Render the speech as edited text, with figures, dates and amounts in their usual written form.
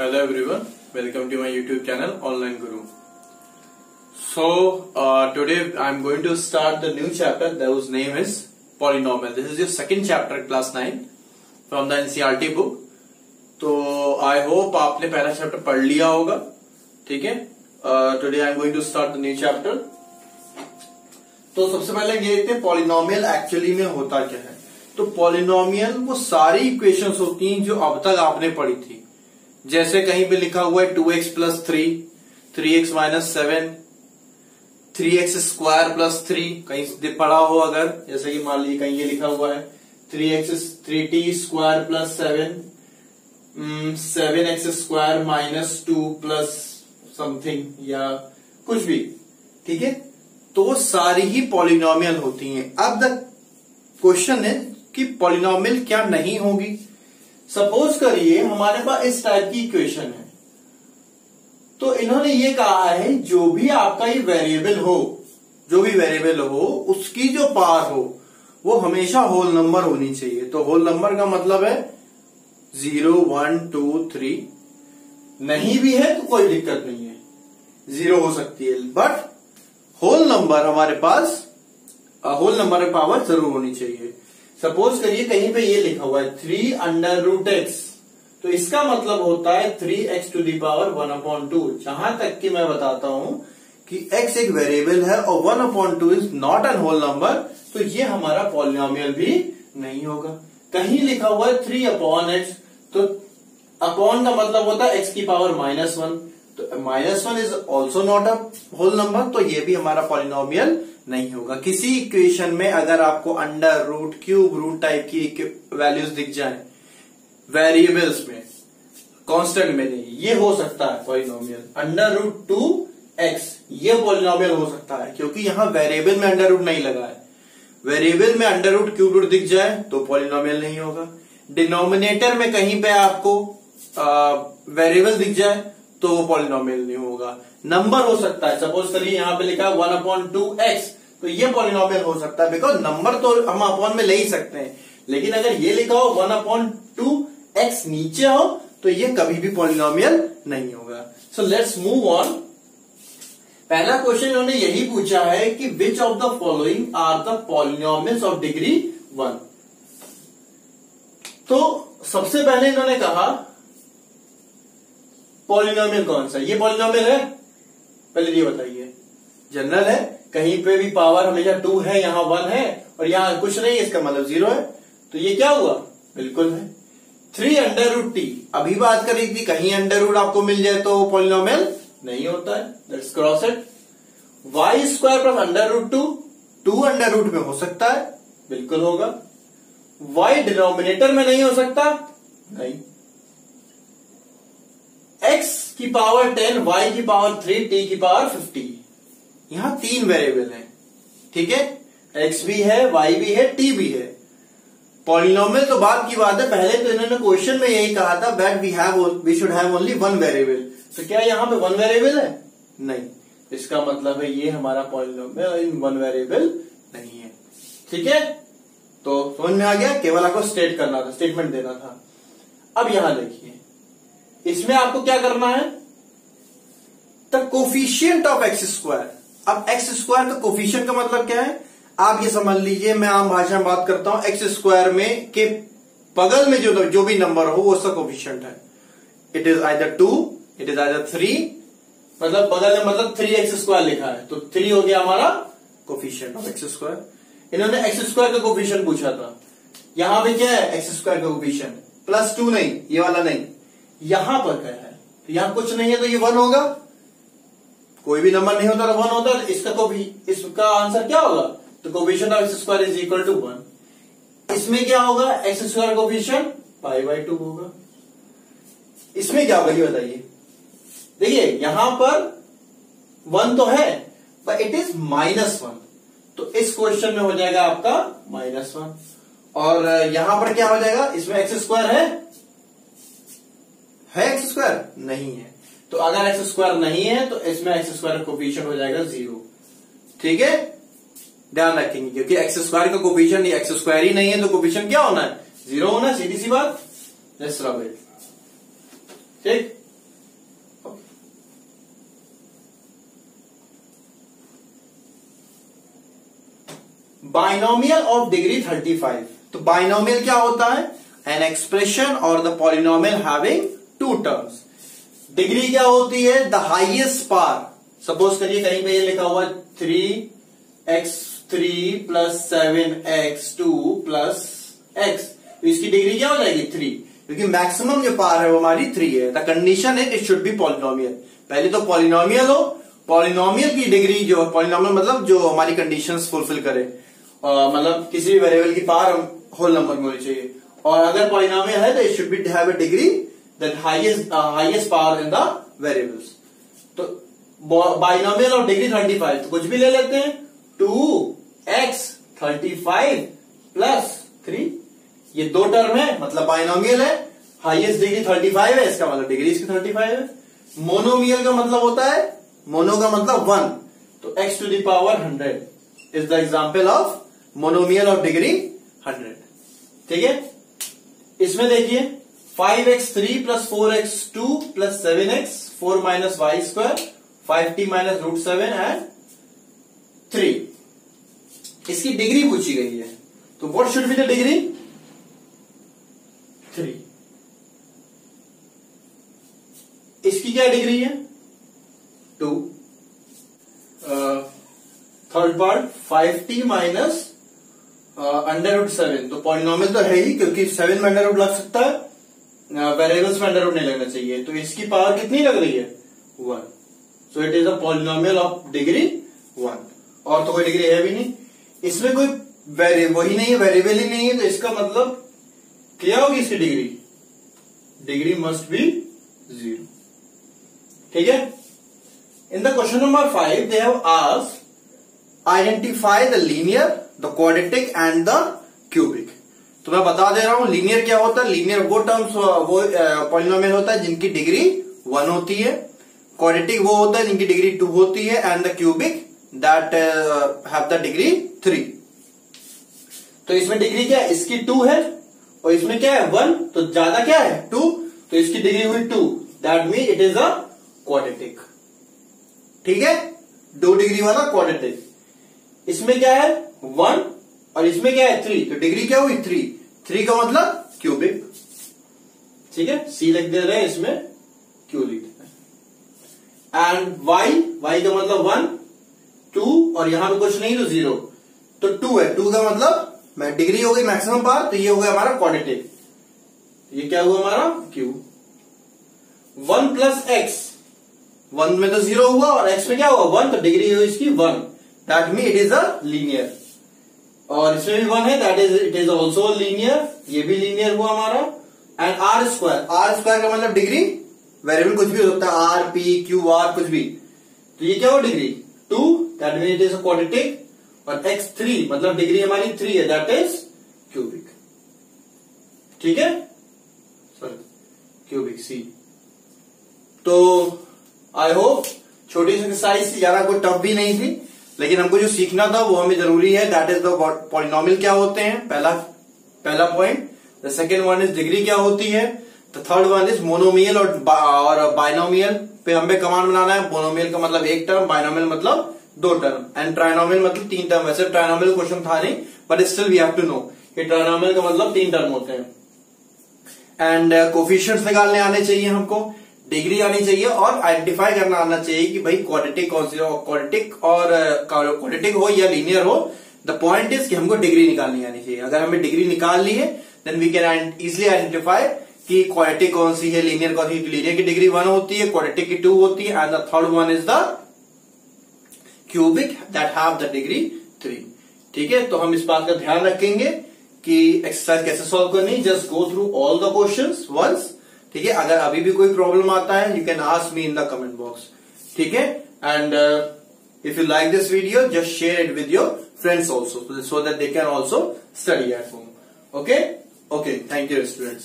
Hello everyone, welcome to my YouTube channel Online Guru. So today I am going to start the new chapter whose name is Polynomial. This is your second chapter class 9 from the NCERT book. तो I hope आपने पहला chapter पढ़ लिया होगा. ठीक है. Today I am going to start the new chapter. तो सबसे पहले ये देखते हैं पॉलिनोमियल एक्चुअली में होता क्या है. तो पॉलिनोमियल वो सारी इक्वेशंस होती हैं जो अब तक आपने पढ़ी थी. जैसे कहीं पे लिखा हुआ है 2x plus 3, 3x minus 7, 3x square plus 3, कहीं पढ़ा हो अगर, जैसे कि मान लीजिए कहीं ये लिखा हुआ है 3t square plus 7, 7x square minus 2 plus something या कुछ भी. ठीक है. तो वो सारी ही पॉलिनोमियल होती हैं. अब द क्वेश्चन है कि पॉलिनोमियल क्या नहीं होगी. सपोज करिए हमारे पास इस टाइप की इक्वेशन है. तो इन्होंने ये कहा है जो भी आपका ये वेरिएबल हो, उसकी जो पावर हो वो हमेशा होल नंबर होनी चाहिए. तो होल नंबर का मतलब है 0, 1, 2, 3. नहीं भी है तो कोई दिक्कत नहीं है, 0 हो सकती है, बट होल नंबर हमारे पास होल नंबर में पावर जरूर होनी चाहिए. सपोज करिए कहीं पे ये लिखा हुआ है 3√x, तो इसका मतलब होता है 3x टू दी पावर 1/2. जहां तक कि मैं बताता हूं कि x एक वेरिएबल है और 1/2 is not an whole number, तो ये हमारा पॉलिनोमियल भी नहीं होगा. कहीं लिखा हुआ है 3/x, तो अपॉन का मतलब होता है x की पावर -1, तो -1 is also not a whole number, तो ये भी हमारा पॉलिनोमियल नहीं होगा. किसी इक्वेशन में अगर आपको under root, cube root type की वैल्यूज दिख जाए वेरिएबल्स में, कांस्टेंट में नहीं, ये हो सकता है पॉलिनोमियल. √2x ये पॉलिनोमियल हो सकता है क्योंकि यहां वेरिएबल में अंडर रूट नहीं लगा है. वेरिएबल में अंडर रूट, क्यूब रूट दिख जाए तो पॉलिनोमियल नहीं होगा. डिनोमिनेटर में कहीं पे आपको वेरिएबल दिख जाए तो वो पॉलिनोमियल नहीं होगा. नंबर हो सकता है. सपोज करिए यहां पे लिखा है 1/2x, तो ये पॉलिनोमियल हो सकता है बिकॉज नंबर तो हम अपॉन में ले ही सकते हैं. लेकिन अगर ये लिखा हो 1/2x नीचे हो तो ये कभी भी पॉलिनोमियल नहीं होगा. So let's move on. पहला क्वेश्चन इन्होंने यही पूछा है कि which of the following are the polynomials of degree 1. तो सबसे पहले इन्होंने कहा पॉलिनोमियल कौन सा. ये पॉलिनोमियल है, पहले ये बताइए. जनरल है, कहीं पे भी पावर हमेशा 2 है, यहां 1 है और यहां कुछ नहीं है, इसका मतलब 0 है. तो ये क्या हुआ, बिल्कुल है. 3√t अभी बात करी थी, कहीं अंडर रूट आपको मिल जाए तो पॉलिनोमियल नहीं होता है. Let's cross it. y² plus √2, 2 under root में हो सकता है, बिल्कुल होगा. y डिनोमिनेटर में नहीं हो सकता, नहीं. x की पावर 10, y की पावर 3, t की पावर 50. यहां 3 वेरिएबल हैं. ठीक है. x भी है, y भी है, t भी है. पॉलिनोमियल तो बात की बात है. पहले तो इन्होंने क्वेश्चन में यही कहा था that we should have only 1 variable. तो क्या यहां पे 1 वेरिएबल है? नहीं. इसका मतलब है ये हमारा पॉलिनोमियल इन 1 वेरिएबल नहीं है. ठीक है. तो समझ में आ गया. केवल आपको स्टेट करना था, स्टेटमेंट देना था. अब यहां देखिए, इसमें आपको क्या करना है, द कोफिशिएंट ऑफ x². अब x² का कोफिशिएंट का मतलब क्या है, आप ये समझ लीजिए, मैं आम भाषा में बात करता हूं, x² में के बगल में जो भी नंबर हो वो उसका कोफिशिएंट है. It is either 2, it is either 3, मतलब बगल में मतलब 3x² लिखा है तो 3 हो गया हमारा कोफिशिएंट ऑफ x². इन्होंने x² का कोफिशिएंट पूछा था. यहां पे क्या है, x² का कोफिशिएंट +2 नहीं, ये वाला नहीं, यहां पर क्या है, तो यहां कुछ नहीं है तो ये 1 होगा. कोई भी नंबर नहीं होता तो 1 होता है. इसका आंसर क्या होगा, तो coefficient of x² is equal to 1. इसमें क्या होगा, x² कोफिशिएंट π/2 होगा. इसमें क्या होगा ये बताइए. देखिए यहां पर 1 तो है बट इट इज -1, तो इस क्वेश्चन में हो जाएगा आपका -1. और यहां पर क्या हो जाएगा, इसमें x² है x² नहीं है. तो अगर x² नहीं है तो इसमें x² कोफिशिएंट हो जाएगा 0. ठीक है. ध्यान रखेंगे क्योंकि x² का कोफिशिएंट x² ही नहीं है तो कोफिशिएंट क्या होना है, 0 होना है. सीधी सी बात. Let's rub it. ठीक. Binomial of degree 35। तो बाइनोमियल क्या होता है? एन एक्सप्रेशन और the polynomial having two terms. Degree क्या होती है? The highest power. सपोज करिए कहीं पे ये लिखा हुआ 3x3 plus 7x2 plus x, तो इसकी डिग्री क्या हो जाएगी? 3, क्योंकि मैक्सिमम जो पावर है वो हमारी 3 है। द कंडीशन है इट शुड बी पॉलिनोमियल। पहले तो पॉलिनोमियल हो, पॉलिनोमियल की डिग्री जो पॉलिनोमियल मतलब जो हमारी कंडीशंस फुलफिल करे, मतलब किसी भी वेरिएबल की पावर होल नंबर में होनी चाहिए। और अगर पॉलिनोमियल है तो it should be have a degree that highest power in the variables. तो बाइनोमियल ऑफ डिग्री 35, तो कुछ भी ले लेते हैं, 2x35 प्लस 3, ये दो टर्म है मतलब बाइनोमियल है। हाईएस्ट डिग्री 35 है, इसका मतलब डिग्री इसकी 35 है। मोनोमियल का मतलब होता है, मोनो का मतलब 1, तो x to the power 100 is the example of monomial of degree 100। ठीक है, इसमें देखिए 5x3 plus 4x2 plus 7x 4 minus Y square 5t minus √7 and 3, इसकी डिग्री पूछी गई है। तो what should be the degree? 3। इसकी क्या डिग्री है? 2। थर्ड पार्ट 5t माइनस √7, तो पॉलिनोमियल तो है ही, क्योंकि 7 में अंडर रूट लग सकता है, वेरिएबल्स में अंडर रूट नहीं लगना चाहिए। तो इसकी पावर कितनी लग रही है? 1। So it is a polynomial of degree 1। और तो कोई डिग्री है भी नहीं, इसमें कोई वही नहीं है, वेरिएबल ही नहीं है, तो इसका मतलब क्या होगी इसकी डिग्री? Degree must be 0। ठीक है। In the question number 5 they have asked identify the linear, the quadratic and the cubic. तो मैं बता दे रहा हूं लीनियर क्या होता है। लीनियर वो टर्म्स वो पॉलिनोमियल होता है जिनकी डिग्री 1 होती है। क्वाड्रेटिक वो होता है जिनकी डिग्री 2 होती है, and the cubic that have the degree 3। तो इसमें डिग्री क्या है? इसकी 2 है और इसमें क्या है? 1, तो ज्यादा क्या है? 2, तो इसकी डिग्री हुई 2, that mean it is a quadratic. ठीक है, 2 डिग्री वाला क्वाड्रेटिक। इसमें क्या है? 1 और इसमें क्या है? 3, तो डिग्री क्या हुई? 3। 3 का मतलब क्यूबिक। ठीक है, सी लिख दे रहे हैं, इसमें क्यू लिख देते हैं। एंड y का मतलब 1, 2 और यहां पे कुछ नहीं तो 0, तो 2 है। 2 का मतलब डिग्री हो गई मैक्सिमम पावर, तो ये हो गया हमारा क्वाड्रेटिक। ये क्या हुआ हमारा? क्यू। 1 प्लस एक्स, 1 में तो 0 हुआ और x में क्या हुआ? 1, तो डिग्री हुई इसकी 1, that mean it is a linear. और इसमें भी 1 है, that is it is also linear, ये भी लीनियर हुआ हमारा। एंड आर स्क्वायर का मतलब डिग्री, वेरिएबल कुछ भी हो सकता है, आर पी क्यू आर कुछ भी, तो ये क्या हुआ? Degree 2, that mean it is a quadratic. और x 3 मतलब डिग्री हमारी 3 है, दैट इज क्यूबिक। ठीक है, सॉरी क्यूबिक सी। तो आई होप छोटी सी एक्सरसाइज थी, ज्यादा कोई टफ भी नहीं थी, लेकिन हमको जो सीखना था वो हमें जरूरी है। दैट इज द पॉलिनोमियल क्या होते हैं, पहला point. The second one is degree क्या होती है। The third one is monomial और बाइनोमियल पे हमें कमांड बनाना है। मोनोमियल का मतलब 1 टर्म, बाइनोमियल मतलब 2 टर्म, एंड ट्राइनोमियल मतलब 3 टर्म। वैसे ट्राइनोमियल क्वेश्चन था नहीं, but still we have to know कि ट्राइनोमियल का मतलब 3 टर्म होते हैं। एंड कोफिशिएंट्स निकालने आने चाहिए हमको, डिग्री आनी चाहिए और आइडेंटिफाई करना आना चाहिए कि भाई क्वाड्रेटिक कौन सी हो, क्वाड्रेटिक हो या लीनियर हो। द पॉइंट इज कि हमको डिग्री निकालनी आनी चाहिए। अगर हमें डिग्री निकाल ली है then we can easily identify कि क्वाड्रेटिक कौन सी है, लीनियर कौन सी। लीनियर की डिग्री 1 होती है, क्वाड्रेटिक की 2 होती है, and the third one is the cubic that have the degree 3। ठीक है, तो हम इस बात का ध्यान रखेंगे कि एक्सरसाइज कैसे सॉल्व करनी। Just go through all the questions once. ठीक है, अगर अभी भी कोई प्रॉब्लम आता है you can ask me in the comment box. ठीक है, and if you like this video just share it with your friends also, so that they can also study at home. Okay, thank you students.